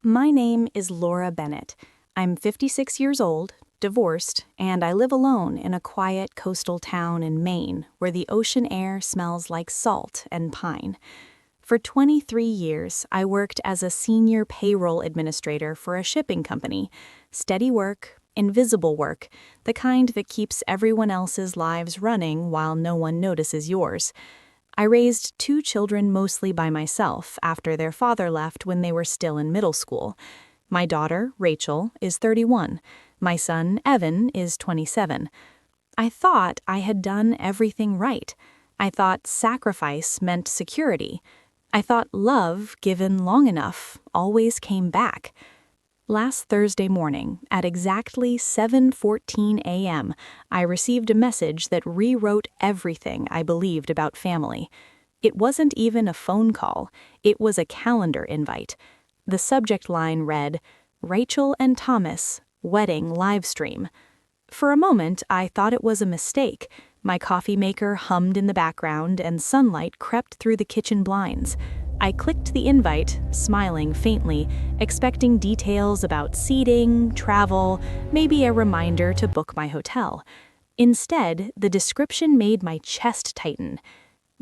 My name is Laura Bennett. I'm 56 years old, divorced, and I live alone in a quiet coastal town in Maine where the ocean air smells like salt and pine. For 23 years, I worked as a senior payroll administrator for a shipping company. Steady work, invisible work, the kind that keeps everyone else's lives running while no one notices yours. I raised 2 children mostly by myself after their father left when they were still in middle school. My daughter, Rachel, is 31. My son, Evan, is 27. I thought I had done everything right. I thought sacrifice meant security. I thought love, given long enough, always came back. Last Thursday morning, at exactly 7:14 a.m., I received a message that rewrote everything I believed about family. It wasn't even a phone call. It was a calendar invite. The subject line read, "Rachel and Thomas, wedding livestream." For a moment, I thought it was a mistake. My coffee maker hummed in the background and sunlight crept through the kitchen blinds. I clicked the invite, smiling faintly, expecting details about seating, travel, maybe a reminder to book my hotel. Instead, the description made my chest tighten.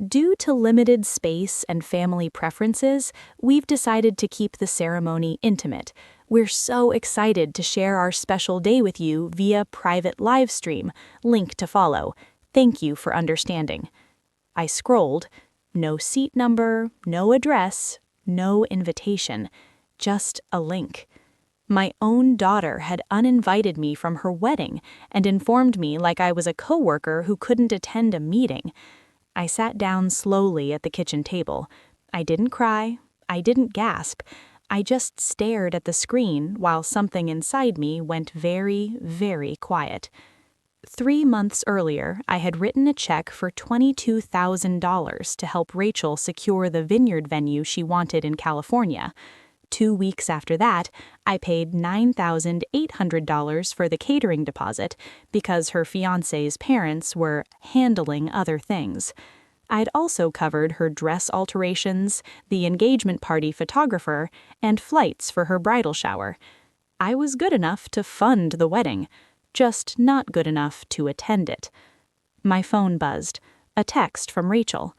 Due to limited space and family preferences, we've decided to keep the ceremony intimate. We're so excited to share our special day with you via private live stream. Link to follow. Thank you for understanding. I scrolled. No seat number, no address, no invitation. Just a link. My own daughter had uninvited me from her wedding and informed me like I was a coworker who couldn't attend a meeting. I sat down slowly at the kitchen table. I didn't cry. I didn't gasp. I just stared at the screen while something inside me went very, very quiet. 3 months earlier, I had written a check for $22,000 to help Rachel secure the vineyard venue she wanted in California. 2 weeks after that, I paid $9,800 for the catering deposit because her fiancé's parents were handling other things. I'd also covered her dress alterations, the engagement party photographer, and flights for her bridal shower. I was good enough to fund the wedding, just not good enough to attend it. My phone buzzed. A text from Rachel.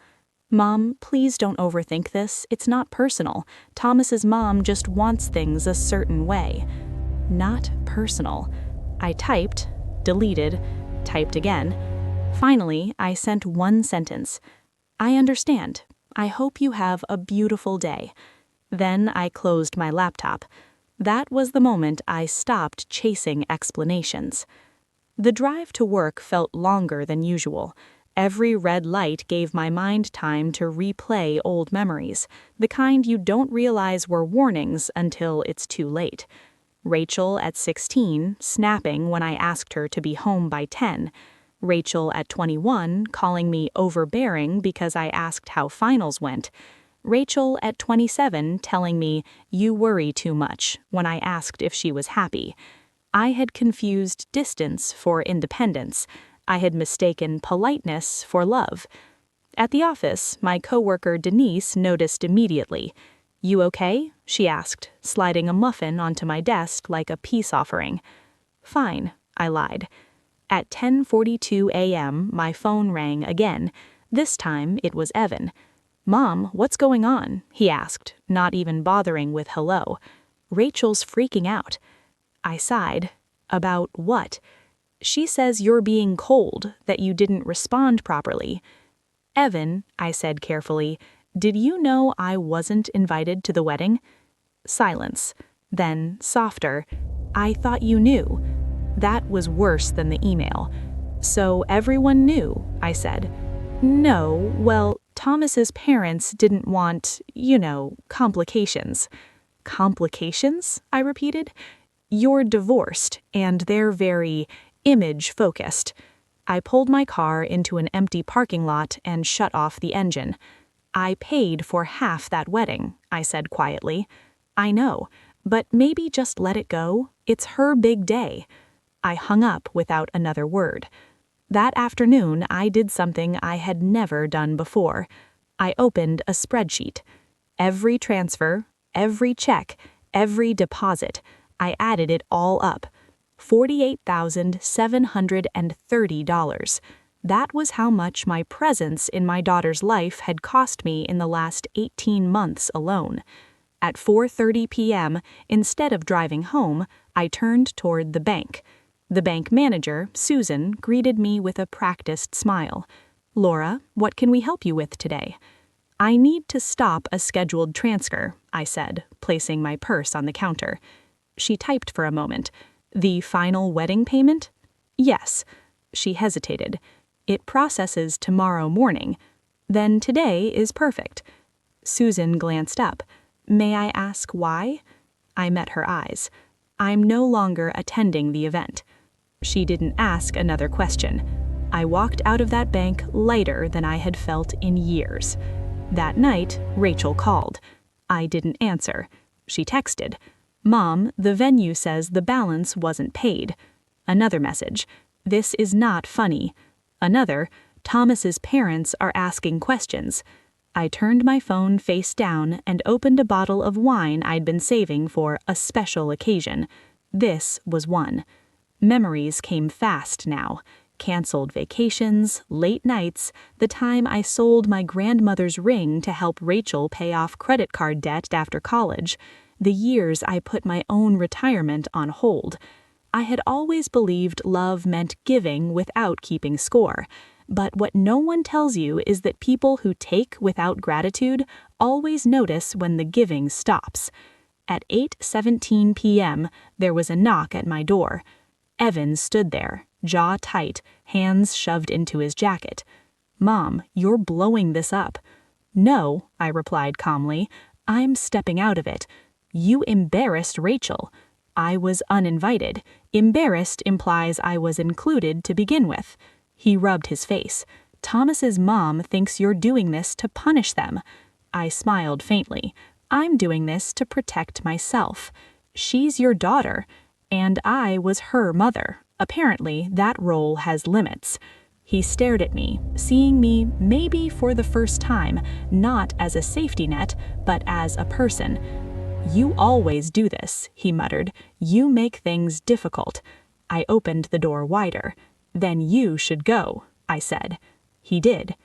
"Mom, please don't overthink this. It's not personal. Thomas's mom just wants things a certain way." Not personal. I typed, deleted, typed again. Finally, I sent one sentence. "I understand. I hope you have a beautiful day." Then I closed my laptop. That was the moment I stopped chasing explanations. The drive to work felt longer than usual. Every red light gave my mind time to replay old memories, the kind you don't realize were warnings until it's too late. Rachel at 16, snapping when I asked her to be home by 10. Rachel at 21, calling me overbearing because I asked how finals went. Rachel at 27 telling me, "You worry too much," when I asked if she was happy. I had confused distance for independence. I had mistaken politeness for love. At the office, my coworker Denise noticed immediately. "You okay?" she asked, sliding a muffin onto my desk like a peace offering. "Fine," I lied. At 10:42 a.m., my phone rang again. This time, it was Evan. "Mom, what's going on?" he asked, not even bothering with hello. "Rachel's freaking out." I sighed. "About what?" "She says you're being cold, that you didn't respond properly." "Evan," I said carefully, "did you know I wasn't invited to the wedding?" Silence. Then, softer, "I thought you knew." That was worse than the email. "So everyone knew," I said. "No, well, Thomas's parents didn't want, complications." "Complications?" I repeated. "You're divorced, and they're very image-focused." I pulled my car into an empty parking lot and shut off the engine. "I paid for half that wedding," I said quietly. "I know, but maybe just let it go. It's her big day." I hung up without another word. That afternoon, I did something I had never done before. I opened a spreadsheet. Every transfer, every check, every deposit. I added it all up. $48,730. That was how much my presence in my daughter's life had cost me in the last 18 months alone. At 4:30 p.m., instead of driving home, I turned toward the bank. The bank manager, Susan, greeted me with a practiced smile. "Laura, what can we help you with today?" "I need to stop a scheduled transfer," I said, placing my purse on the counter. She typed for a moment. "The final wedding payment?" "Yes." She hesitated. "It processes tomorrow morning." "Then today is perfect." Susan glanced up. "May I ask why?" I met her eyes. "I'm no longer attending the event." She didn't ask another question. I walked out of that bank lighter than I had felt in years. That night, Rachel called. I didn't answer. She texted, "Mom, the venue says the balance wasn't paid." Another message, "This is not funny." Another, "Thomas's parents are asking questions." I turned my phone face down and opened a bottle of wine I'd been saving for a special occasion. This was one. Memories came fast now. Canceled vacations, late nights, the time I sold my grandmother's ring to help Rachel pay off credit card debt after college, the years I put my own retirement on hold. I had always believed love meant giving without keeping score, but what no one tells you is that people who take without gratitude always notice when the giving stops. At 8:17 p.m., there was a knock at my door. Evan stood there, jaw tight, hands shoved into his jacket. "Mom, you're blowing this up." "No," I replied calmly. "I'm stepping out of it. You embarrassed Rachel." I was uninvited. Embarrassed implies I was included to begin with. He rubbed his face. "Thomas's mom thinks you're doing this to punish them." I smiled faintly. "I'm doing this to protect myself. She's your daughter. And I was her mother. Apparently, that role has limits." He stared at me, seeing me, maybe for the first time, not as a safety net, but as a person. "You always do this," he muttered. "You make things difficult." I opened the door wider. "Then you should go," I said. He did.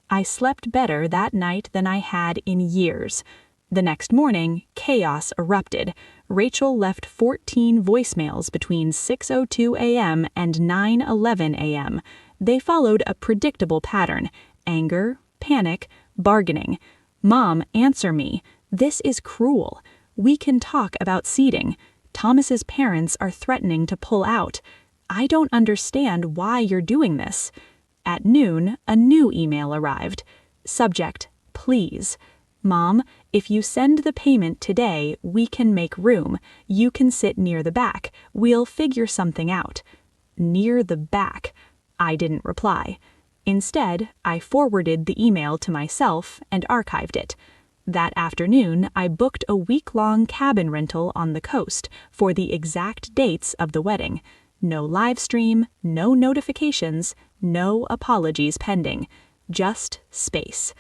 I slept better that night than I had in years. The next morning, chaos erupted. Rachel left 14 voicemails between 6:02 a.m. and 9:11 a.m. They followed a predictable pattern: anger, panic, bargaining. "Mom, answer me. This is cruel. We can talk about seating. Thomas's parents are threatening to pull out. I don't understand why you're doing this." At noon, a new email arrived. Subject, "Please." "Mom, if you send the payment today, we can make room. You can sit near the back. We'll figure something out." Near the back. I didn't reply. Instead, I forwarded the email to myself and archived it. That afternoon, I booked a week-long cabin rental on the coast for the exact dates of the wedding. No live stream, no notifications, no apologies pending. Just space.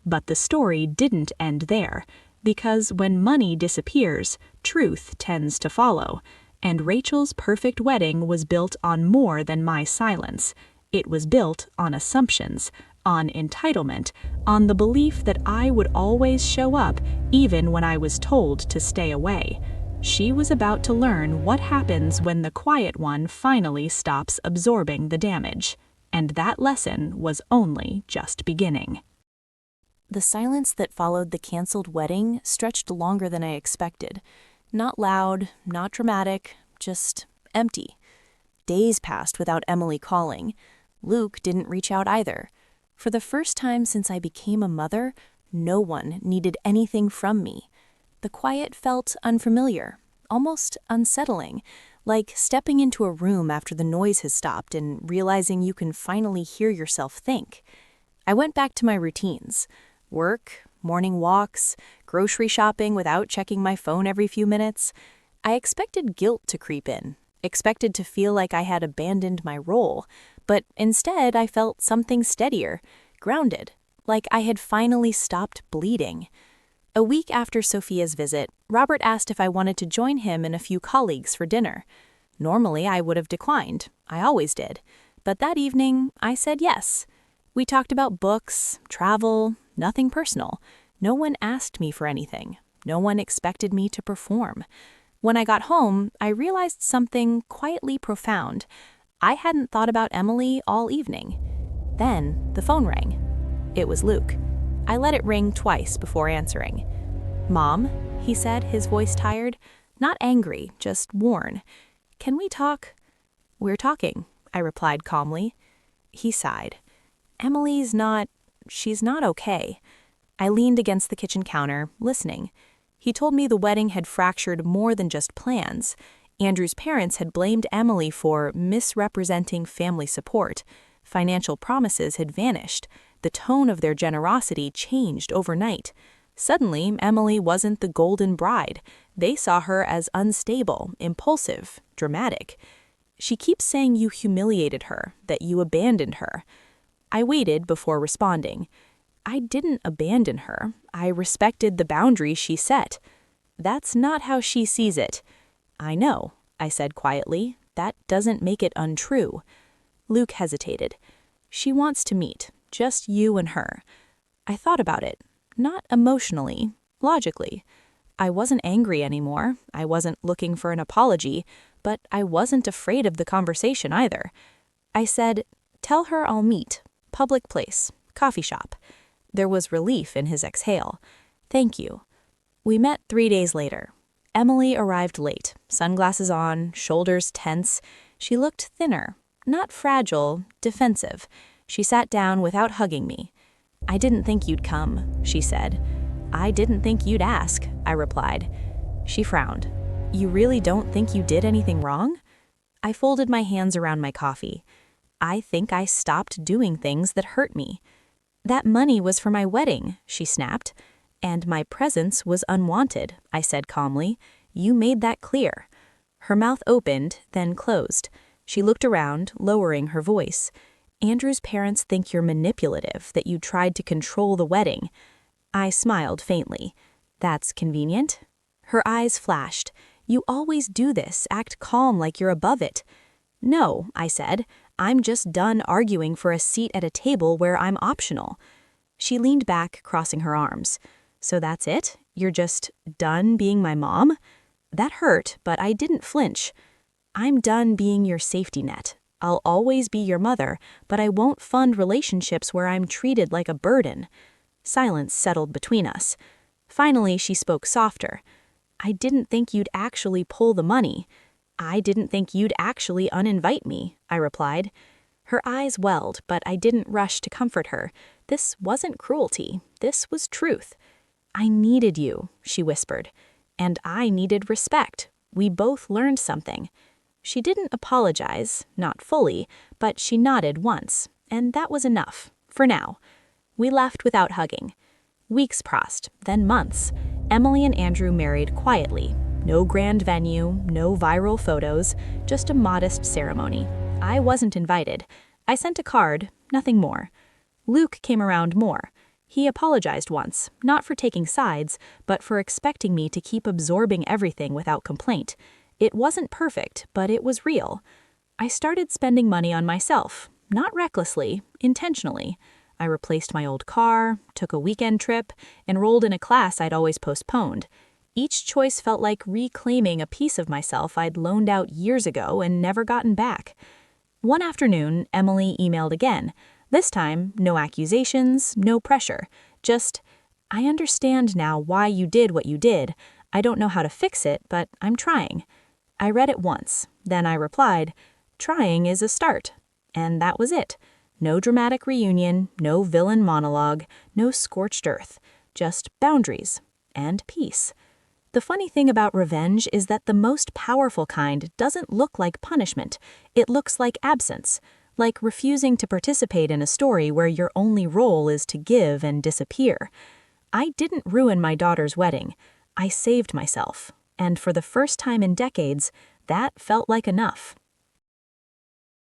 But the story didn't end there, because when money disappears, truth tends to follow. And Rachel's perfect wedding was built on more than my silence. It was built on assumptions, on entitlement, on the belief that I would always show up even when I was told to stay away. She was about to learn what happens when the quiet one finally stops absorbing the damage. And that lesson was only just beginning. The silence that followed the canceled wedding stretched longer than I expected. Not loud, not dramatic, just empty. Days passed without Emily calling. Luke didn't reach out either. For the first time since I became a mother, no one needed anything from me. The quiet felt unfamiliar, almost unsettling, like stepping into a room after the noise has stopped and realizing you can finally hear yourself think. I went back to my routines. Work, morning walks, grocery shopping without checking my phone every few minutes. I expected guilt to creep in, expected to feel like I had abandoned my role, but instead I felt something steadier, grounded, like I had finally stopped bleeding. A week after Sophia's visit, Robert asked if I wanted to join him and a few colleagues for dinner. Normally, I would have declined. I always did. But that evening, I said yes. We talked about books, travel, nothing personal. No one asked me for anything. No one expected me to perform. When I got home, I realized something quietly profound. I hadn't thought about Emily all evening. Then, the phone rang. It was Luke. I let it ring twice before answering. "Mom," he said, his voice tired. Not angry, just worn. "Can we talk?" "We're talking," I replied calmly. He sighed. She's not okay." I leaned against the kitchen counter, listening. He told me the wedding had fractured more than just plans. Andrew's parents had blamed Emily for misrepresenting family support. Financial promises had vanished. The tone of their generosity changed overnight. Suddenly, Emily wasn't the golden bride. They saw her as unstable, impulsive, dramatic. "She keeps saying you humiliated her, that you abandoned her." I waited before responding. "I didn't abandon her. I respected the boundaries she set." "That's not how she sees it." "I know," I said quietly. "That doesn't make it untrue." Luke hesitated. "She wants to meet, just you and her." I thought about it, not emotionally, logically. I wasn't angry anymore. I wasn't looking for an apology, but I wasn't afraid of the conversation either. I said, "Tell her I'll meet. Public place, coffee shop." There was relief in his exhale. "Thank you." We met 3 days later. Emily arrived late, sunglasses on, shoulders tense. She looked thinner, not fragile, defensive. She sat down without hugging me. "I didn't think you'd come," she said. "I didn't think you'd ask," I replied. She frowned. "You really don't think you did anything wrong?" I folded my hands around my coffee. "I think I stopped doing things that hurt me." "That money was for my wedding," she snapped. "And my presence was unwanted," I said calmly. "You made that clear." Her mouth opened, then closed. She looked around, lowering her voice. "Andrew's parents think you're manipulative, that you tried to control the wedding." I smiled faintly. "That's convenient." Her eyes flashed. "You always do this, act calm like you're above it." "No," I said. "I'm just done arguing for a seat at a table where I'm optional." She leaned back, crossing her arms. "So that's it? You're just done being my mom?" That hurt, but I didn't flinch. "I'm done being your safety net. I'll always be your mother, but I won't fund relationships where I'm treated like a burden." Silence settled between us. Finally, she spoke softer. "I didn't think you'd actually pull the money." "I didn't think you'd actually uninvite me," I replied. Her eyes welled, but I didn't rush to comfort her. This wasn't cruelty. This was truth. "I needed you," she whispered. "And I needed respect. We both learned something." She didn't apologize, not fully, but she nodded once, and that was enough, for now. We left without hugging. Weeks passed, then months. Emily and Andrew married quietly. No grand venue, no viral photos, just a modest ceremony. I wasn't invited. I sent a card, nothing more. Luke came around more. He apologized once, not for taking sides, but for expecting me to keep absorbing everything without complaint. It wasn't perfect, but it was real. I started spending money on myself, not recklessly, intentionally. I replaced my old car, took a weekend trip, enrolled in a class I'd always postponed. Each choice felt like reclaiming a piece of myself I'd loaned out years ago and never gotten back. One afternoon, Emily emailed again. This time, no accusations, no pressure. Just, "I understand now why you did what you did. I don't know how to fix it, but I'm trying." I read it once. Then I replied, "Trying is a start." And that was it. No dramatic reunion, no villain monologue, no scorched earth. Just boundaries and peace. The funny thing about revenge is that the most powerful kind doesn't look like punishment. It looks like absence, like refusing to participate in a story where your only role is to give and disappear. I didn't ruin my daughter's wedding. I saved myself. And for the first time in decades, that felt like enough.